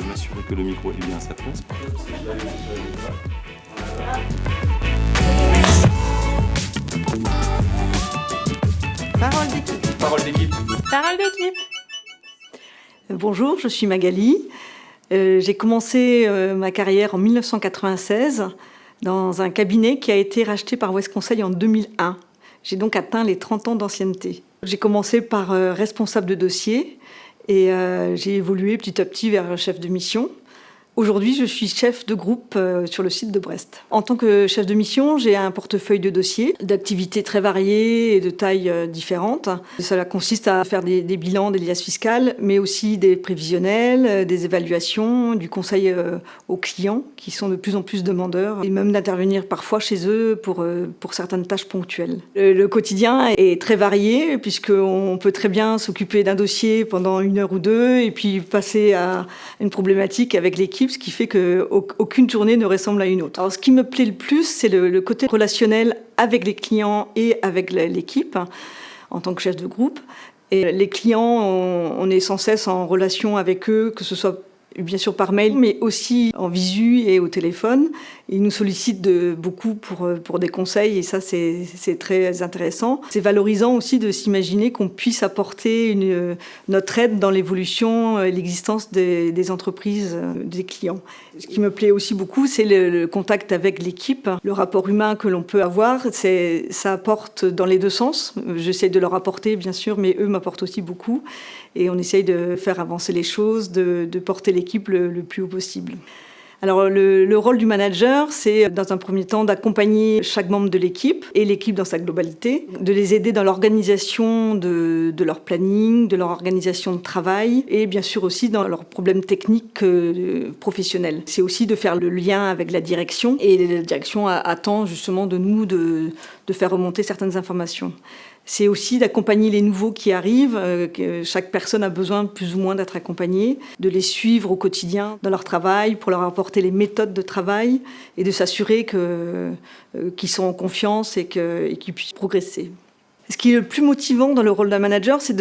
m'assurer que le micro est bien à sa place. Parole d'équipe. Parole d'équipe. Parole d'équipe. Bonjour, je suis Magali. J'ai commencé ma carrière en 1996 dans un cabinet qui a été racheté par Ouest Conseil en 2001. J'ai donc atteint les 30 ans d'ancienneté. J'ai commencé par responsable de dossier et j'ai évolué petit à petit vers chef de mission. Aujourd'hui, je suis chef de groupe sur le site de Brest. En tant que chef de mission, j'ai un portefeuille de dossiers, d'activités très variées et de tailles différentes. Cela consiste à faire des bilans des liasses fiscales, mais aussi des prévisionnels, des évaluations, du conseil aux clients, qui sont de plus en plus demandeurs, et même d'intervenir parfois chez eux pour certaines tâches ponctuelles. Le quotidien est très varié, puisqu'on peut très bien s'occuper d'un dossier pendant 1 heure ou 2, et puis passer à une problématique avec l'équipe, ce qui fait qu'aucune journée ne ressemble à une autre. Alors, ce qui me plaît le plus, c'est le côté relationnel avec les clients et avec l'équipe, en tant que chef de groupe. Et les clients, on est sans cesse en relation avec eux, que ce soit bien sûr par mail, mais aussi en visu et au téléphone. Ils nous sollicitent beaucoup pour des conseils, et ça, c'est très intéressant. C'est valorisant aussi de s'imaginer qu'on puisse apporter notre aide dans l'évolution et l'existence des entreprises, des clients. Ce qui me plaît aussi beaucoup, c'est le contact avec l'équipe. Le rapport humain que l'on peut avoir, ça apporte dans les deux sens. J'essaie de leur apporter, bien sûr, mais eux m'apportent aussi beaucoup. Et on essaye de faire avancer les choses, de porter l'équipe le plus haut possible. Alors le rôle du manager, c'est dans un premier temps d'accompagner chaque membre de l'équipe et l'équipe dans sa globalité, de les aider dans l'organisation de leur planning, de leur organisation de travail et bien sûr aussi dans leurs problèmes techniques professionnels. C'est aussi de faire le lien avec la direction, et la direction attend justement de nous de faire remonter certaines informations. C'est aussi d'accompagner les nouveaux qui arrivent. Chaque personne a besoin plus ou moins d'être accompagnée, de les suivre au quotidien dans leur travail, pour leur apporter les méthodes de travail et de s'assurer qu'ils sont en confiance et qu'ils puissent progresser. Ce qui est le plus motivant dans le rôle d'un manager, c'est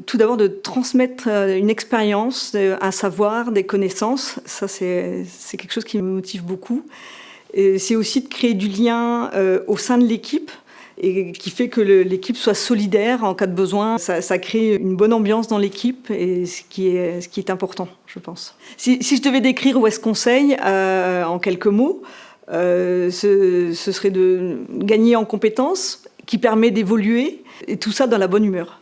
tout d'abord de transmettre une expérience, un savoir, des connaissances. Ça, c'est quelque chose qui me motive beaucoup. Et c'est aussi de créer du lien au sein de l'équipe, et qui fait que l'équipe soit solidaire en cas de besoin. Ça crée une bonne ambiance dans l'équipe, et ce qui est important, je pense. Si je devais décrire Ouest Conseil en quelques mots, ce serait de gagner en compétences, qui permet d'évoluer, et tout ça dans la bonne humeur.